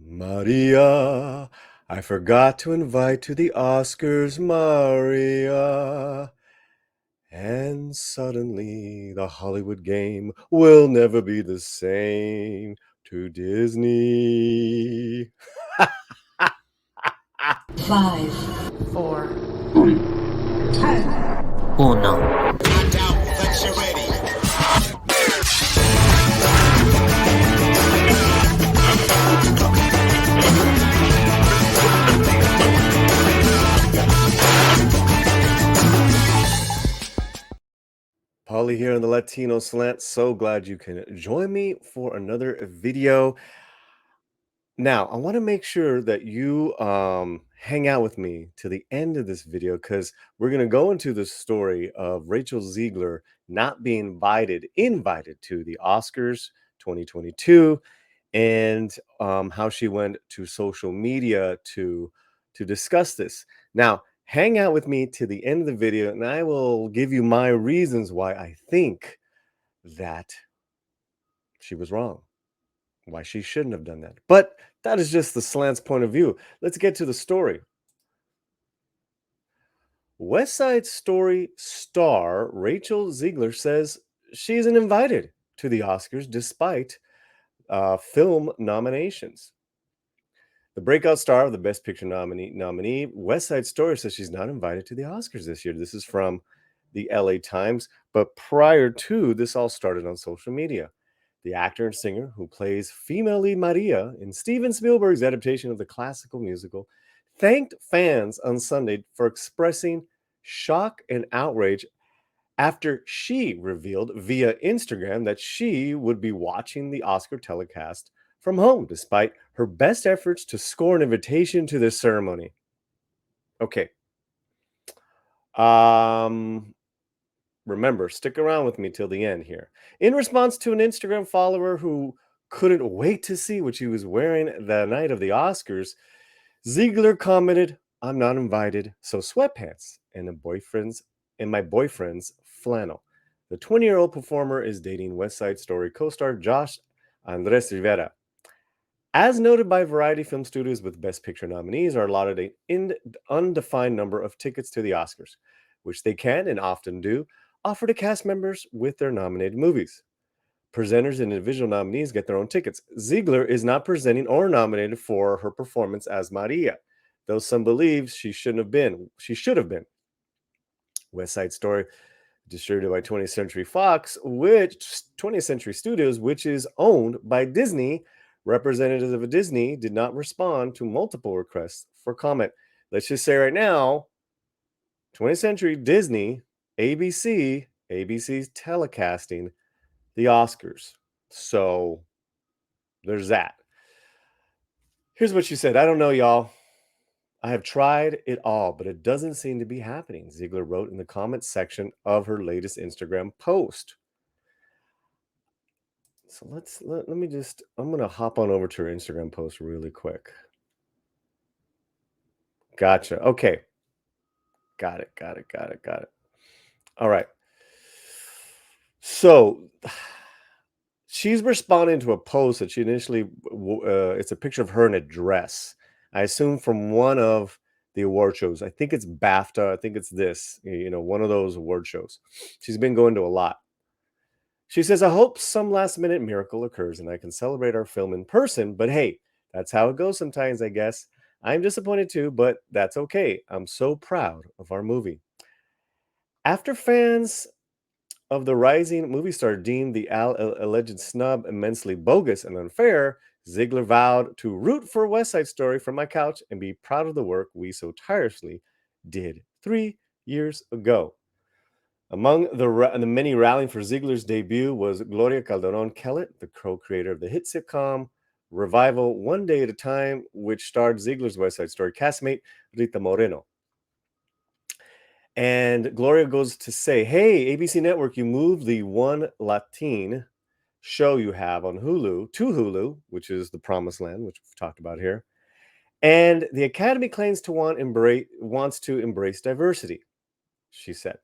Maria, I forgot to invite to the Oscars, Maria. And suddenly the Hollywood game will never be the same to Disney. 5, 4, 3, 2, 1. Paulie here on the Latino Slant. So glad you can join me for another video. Now, I want to make sure that you hang out with me to the end of this video because we're going to go into the story of Rachel Ziegler not being invited to the Oscars 2022, and how she went to social media to discuss this. Now, hang out with me to the end of the video, and I will give you my reasons why I think that she was wrong, why she shouldn't have done that. But that is just the slant's point of view. Let's get to the story. West Side Story star Rachel Ziegler says she isn't invited to the Oscars despite film nominations. The breakout star of the Best Picture nominee, West Side Story, says she's not invited to the Oscars this year. This is from the LA Times. But prior to this, all started on social media. The actor and singer who plays female lead Maria in Steven Spielberg's adaptation of the classical musical thanked fans on Sunday for expressing shock and outrage after she revealed via Instagram that she would be watching the Oscar telecast from home, despite her best efforts to score an invitation to this ceremony. Okay. Remember, stick around with me till the end here. In response to an Instagram follower who couldn't wait to see what she was wearing the night of the Oscars, Ziegler commented, "I'm not invited, so sweatpants and my boyfriend's flannel." The 20-year-old performer is dating West Side Story co-star Josh Andres Rivera. As noted by Variety Film Studios, with Best Picture nominees are allotted an undefined number of tickets to the Oscars, which they can and often do offer to cast members with their nominated movies. Presenters and individual nominees get their own tickets. Ziegler is not presenting or nominated for her performance as Maria, though some believe she should have been. West Side Story, distributed by 20th Century Fox, 20th Century Studios, which is owned by Disney. Representatives of Disney did not respond to multiple requests for comment. Let's just say right now, 20th Century, Disney, ABC's telecasting the Oscars. So there's that. Here's what she said. "I don't know, y'all. I have tried it all, but it doesn't seem to be happening," Ziegler wrote in the comments section of her latest Instagram post. So let me just, I'm going to hop on over to her Instagram post really quick. Gotcha. Okay. Got it. All right. So she's responding to a post that she initially, it's a picture of her in a dress. I assume from one of the award shows. I think it's BAFTA. I think it's one of those award shows. She's been going to a lot. She says, "I hope some last minute miracle occurs and I can celebrate our film in person, but hey, that's how it goes sometimes, I guess. I'm disappointed too, but that's okay. I'm so proud of our movie." After fans of the rising movie star deemed the alleged snub immensely bogus and unfair, Ziegler vowed to root for West Side Story from my couch and be proud of the work we so tirelessly did 3 years ago. Among the many rallying for Ziegler's debut was Gloria Calderon-Kellett, the co-creator of the hit sitcom revival One Day at a Time, which starred Ziegler's West Side Story castmate Rita Moreno. And Gloria goes to say, "Hey, ABC Network, you moved the one Latin show you have on Hulu to Hulu, which is The Promised Land, which we've talked about here. And the Academy claims to wants to embrace diversity," she said.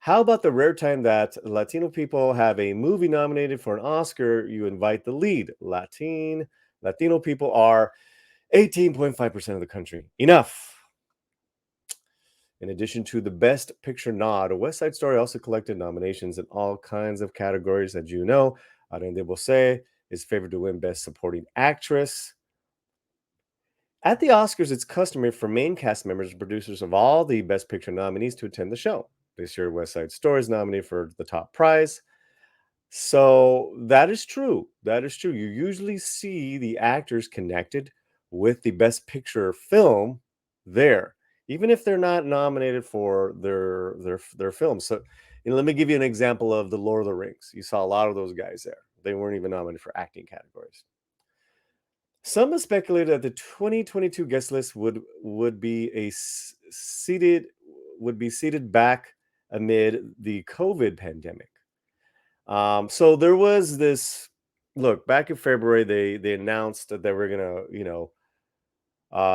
"How about the rare time that Latino people have a movie nominated for an Oscar, you invite the lead Latin Latino people are 18.5% of the country. Enough. In addition to the Best Picture nod, West Side Story also collected nominations in all kinds of categories. As you know, Alain de Bosé is favored to win Best Supporting Actress. At the Oscars, it's customary for main cast members and producers of all the Best Picture nominees to attend the show. This year, West Side Story is nominated for the top prize. So that is true. That is true. You usually see the actors connected with the Best Picture film there, even if they're not nominated for their films. So, let me give you an example of the Lord of the Rings. You saw a lot of those guys there. They weren't even nominated for acting categories. Some have speculated that the 2022 guest list would be seated back amid the COVID pandemic. So there was this look back in February. They announced that they were gonna,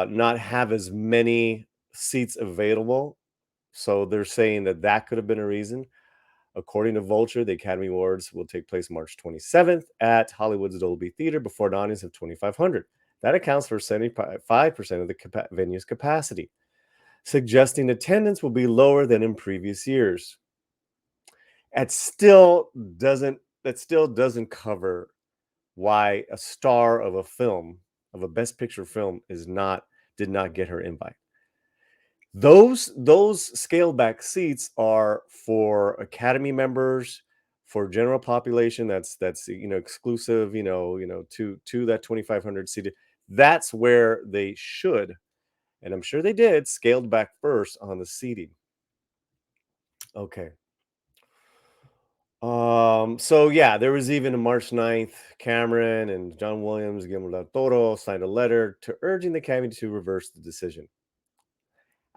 not have as many seats available. So they're saying that that could have been a reason. According to Vulture, the Academy Awards will take place March 27th at Hollywood's Dolby Theater before an audience of 2,500. That accounts for 75% of the venue's capacity, suggesting attendance will be lower than in previous years. It still doesn't that still doesn't cover why a star of a film, of a Best Picture film, did not get her invite. Those scaled back seats are for Academy members, for general population. That's exclusive. To that 2,500 seated. That's where they should, and I'm sure they did, scaled back first on the seating. Okay. So yeah, there was even a March 9th, Cameron and John Williams, Guillermo del Toro signed a letter to urging the Academy to reverse the decision.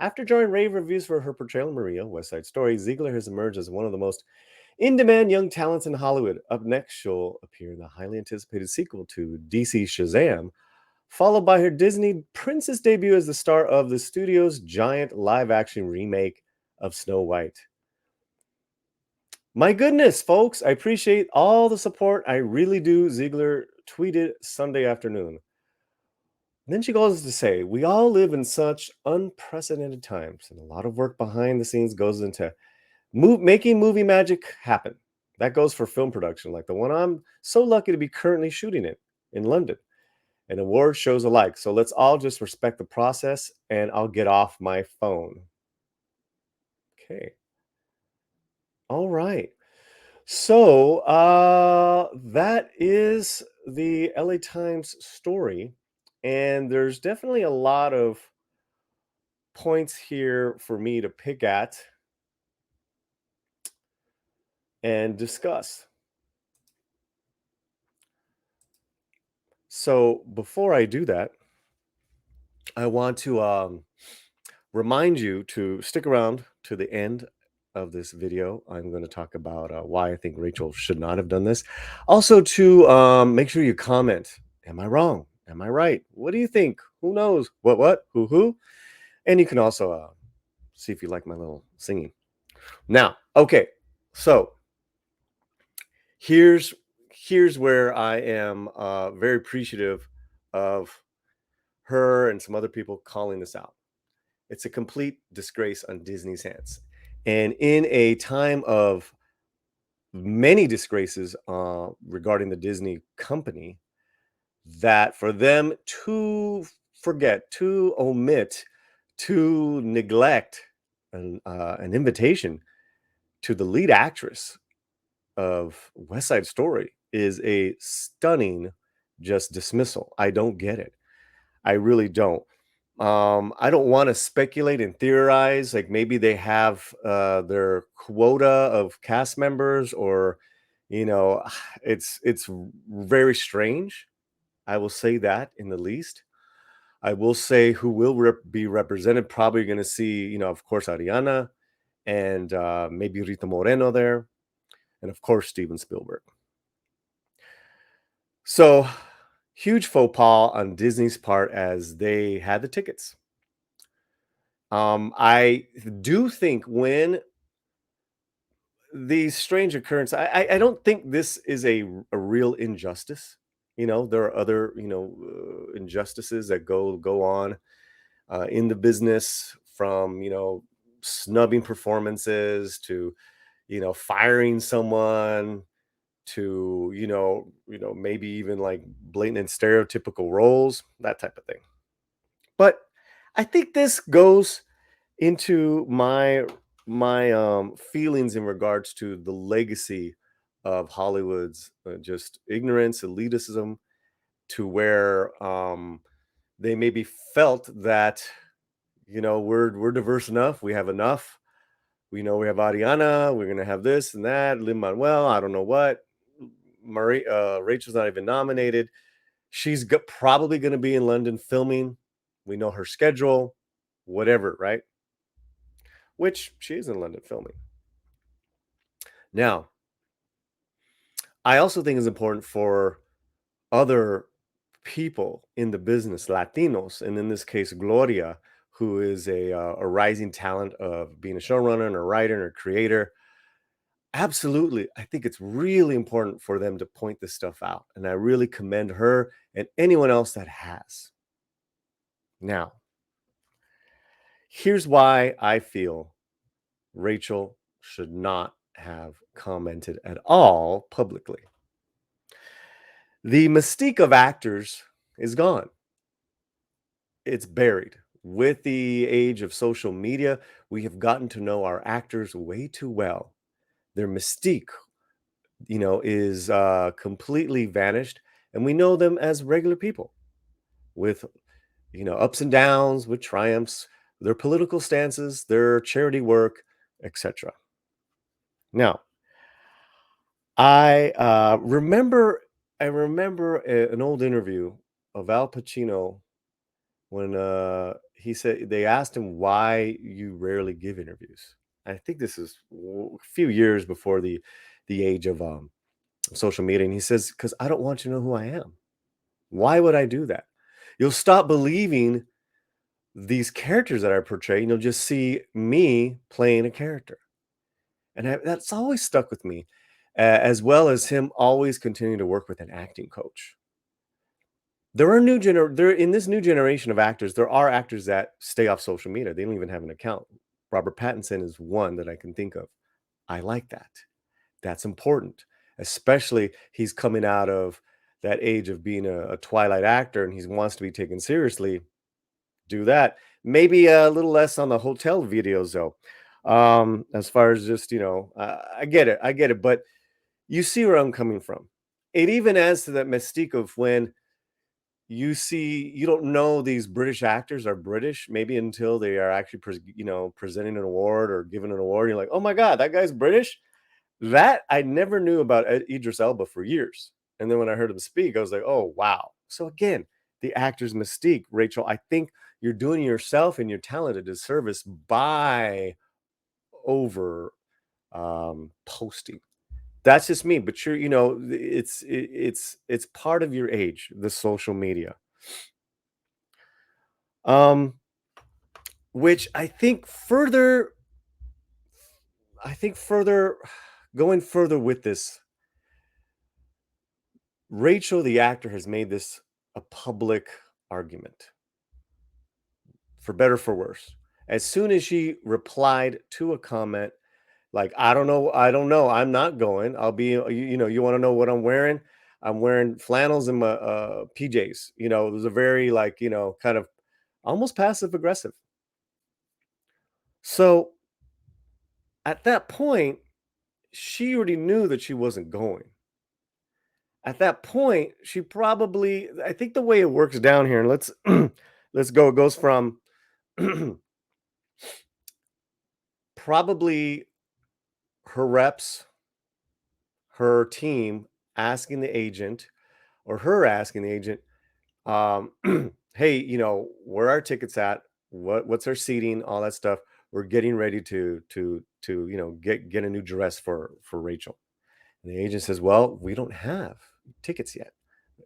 After drawing rave reviews for her portrayal of Maria, West Side Story, Ziegler has emerged as one of the most in-demand young talents in Hollywood. Up next, she'll appear in the highly anticipated sequel to DC Shazam, followed by her Disney princess debut as the star of the studio's giant live-action remake of Snow White. My goodness, folks, I appreciate all the support. I really do. Ziegler tweeted Sunday afternoon. And then she goes to say, we all live in such unprecedented times, and a lot of work behind the scenes goes into making movie magic happen. That goes for film production, like the one I'm so lucky to be currently shooting in London, and award shows alike. So let's all just respect the process, and I'll get off my phone. Okay. All right. So that is the LA Times story. And there's definitely a lot of points here for me to pick at and discuss. So before I do that, I want to remind you to stick around to the end of this video. I'm going to talk about why I think Rachel should not have done this. Also, to make sure you comment. Am I wrong? Am I right? What do you think? Who knows? What? Who? And you can also see if you like my little singing. Now, okay. So here's where I am very appreciative of her and some other people calling this out. It's a complete disgrace on Disney's hands. And in a time of many disgraces regarding the Disney company, that for them to forget, to omit, to neglect an invitation to the lead actress of West Side Story is a stunning just dismissal. I don't get it. I really don't. I don't want to speculate and theorize. Like maybe they have their quota of cast members, or it's very strange. I will say that in the least. I will say who will be represented. Probably going to see, of course, Ariana and maybe Rita Moreno there, and of course Steven Spielberg. So huge faux pas on Disney's part as they had the tickets. I do think when these strange occurrences, I don't think this is a real injustice. there are other, injustices that go on in the business, from snubbing performances to firing someone to maybe even like blatant and stereotypical roles, that type of thing. But I think this goes into my feelings in regards to the legacy of Hollywood's just ignorance, elitism, to where they maybe felt that we're diverse enough, we have enough, we know we have Ariana, we're gonna have this and that, Lin Manuel, I don't know what, Rachel's not even nominated. She's probably going to be in London filming. We know her schedule, whatever, right? Which she is in London filming. Now, I also think it's important for other people in the business, Latinos, and in this case, Gloria, who is a rising talent of being a showrunner and a writer and a creator. Absolutely. I think it's really important for them to point this stuff out. And I really commend her and anyone else that has. Now, here's why I feel Rachel should not have commented at all publicly. The mystique of actors is gone. It's buried. With the age of social media, we have gotten to know our actors way too well. Their mystique, is completely vanished, and we know them as regular people with, ups and downs, with triumphs, their political stances, their charity work, etc. Now, I remember an old interview of Al Pacino when he said they asked him why you rarely give interviews. I think this is a few years before the age of social media, and he says, "Because I don't want you to know who I am. Why would I do that? You'll stop believing these characters that I portray, and you'll just see me playing a character." And that's always stuck with me, as well as him always continuing to work with an acting coach. There in this new generation of actors, there are actors that stay off social media. They don't even have an account. Robert Pattinson is one that I can think of. I like that. That's important, especially he's coming out of that age of being a Twilight actor, and he wants to be taken seriously. Do that. Maybe a little less on the hotel videos though. As far as just, I get it, but you see where I'm coming from. It even adds to that mystique of when you don't know these British actors are British, maybe until they are actually, presenting an award or giving an award. You're like, oh my God, that guy's British. That I never knew about Idris Elba for years. And then when I heard him speak, I was like, oh, wow. So again, the actor's mystique, Rachel, I think you're doing yourself and your talent a disservice by over posting. That's just me, but it's part of your age, the social media. Um, which I think further going further with this, Rachel, the actor, has made this a public argument, for better for worse. As soon as she replied to a comment like, I don't know, I'm not going. I'll be, you want to know what I'm wearing? I'm wearing flannels and my PJs. It was a very like, kind of almost passive aggressive. So at that point, she already knew that she wasn't going. At that point, she probably, I think the way it works down here, and let's go, it goes from probably her reps, her team asking the agent, or her asking the agent, um, hey, where are our tickets at? What's our seating? All that stuff. We're getting ready to get a new dress for Rachel. And the agent says, well, we don't have tickets yet.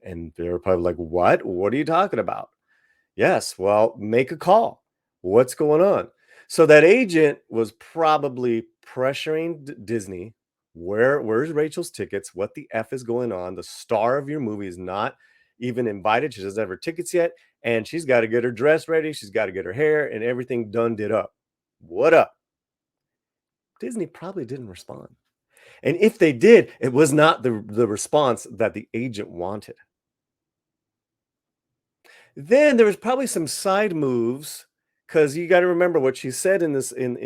And they're probably like, what? What are you talking about? Yes, well, make a call. What's going on? So that agent was probably pressuring Disney, Where's Rachel's tickets? What the F is going on? The star of your movie is not even invited. She doesn't have her tickets yet, and she's got to get her dress ready. She's got to get her hair and everything done, did up. What up? Disney probably didn't respond. And if they did, it was not the response that the agent wanted. Then there was probably some side moves, because you got to remember what she said in this in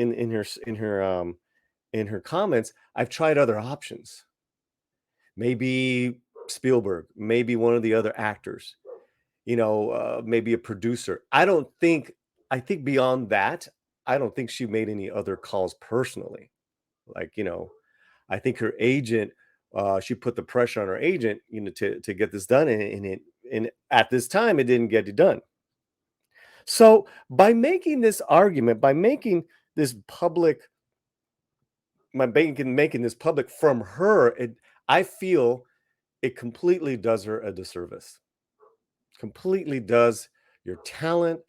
her comments. I've tried other options. Maybe Spielberg, maybe one of the other actors, maybe a producer. I think beyond that, I don't think she made any other calls personally. Like, I think her agent, she put the pressure on her agent, to get this done, and at this time, it didn't get it done. So by making this argument, by making this public, making this public from her, I feel it completely does her a disservice. Completely does your talent,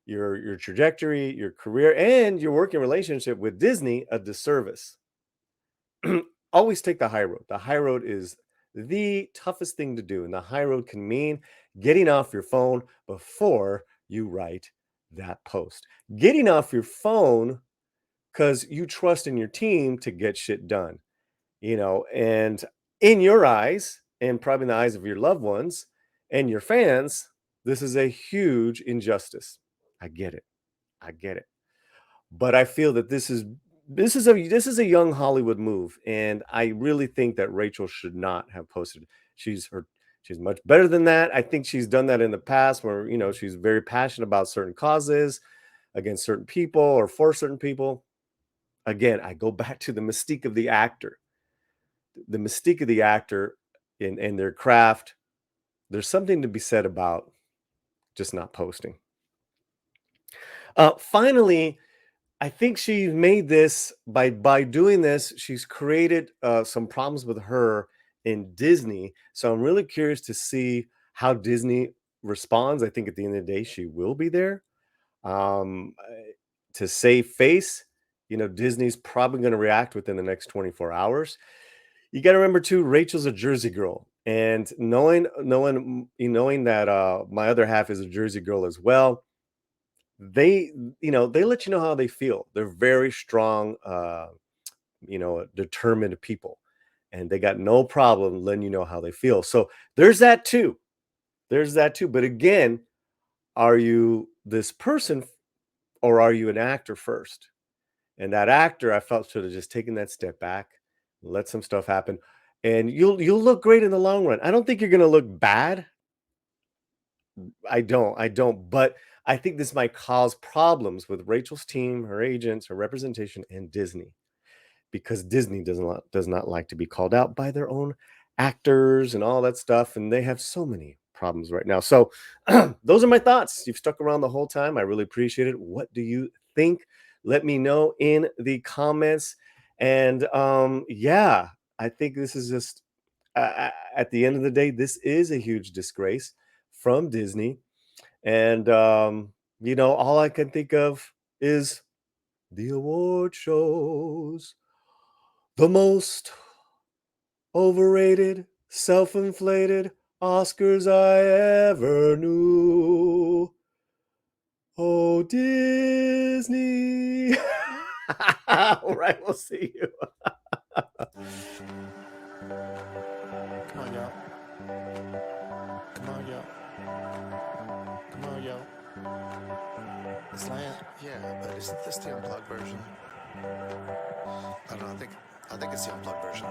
your trajectory, your career, and your working relationship with Disney a disservice. Always take the high road. The high road is the toughest thing to do, and the high road can mean getting off your phone before you write that post. Getting off your phone because you trust in your team to get shit done, and in your eyes, and probably in the eyes of your loved ones and your fans, this is a huge injustice. I get it. I get it. But I feel that this is a young Hollywood move, and I really think that Rachel should not have posted. She's much better than that. I think she's done that in the past, where she's very passionate about certain causes, against certain people, or for certain people. Again, I go back to the mystique of the actor. The mystique of the actor in their craft. There's something to be said about just not posting. Finally, I think she made this by doing this. She's created some problems with her in Disney. So I'm really curious to see how Disney responds. I think at the end of the day, she will be there to save face. Disney's probably going to react within the next 24 hours. You got to remember too, Rachel's a Jersey girl, and knowing that my other half is a Jersey girl as well. They let you know how they feel. They're very strong, determined people, and they got no problem letting you know how they feel. So there's that too. But again, are you this person, or are you an actor first? And that actor, I felt, should have just taken that step back, let some stuff happen, and you'll look great in the long run. I don't think you're going to look bad. I don't, but I think this might cause problems with Rachel's team, her agents, her representation, and Disney, because Disney does not like to be called out by their own actors and all that stuff, and they have so many problems right now. So those are my thoughts. You've stuck around the whole time. I really appreciate it. What do you think? Let me know in the comments. And yeah, I think this is just at the end of the day, this is a huge disgrace from Disney. And all I can think of is the award shows, the most overrated, self-inflated Oscars I ever knew. Oh, Disney. All right, we'll see you. Come on, y'all. Come on, y'all. Come on, y'all. The Slant? Yeah, but isn't this the unplugged version? I don't know. I think it's the unplugged version.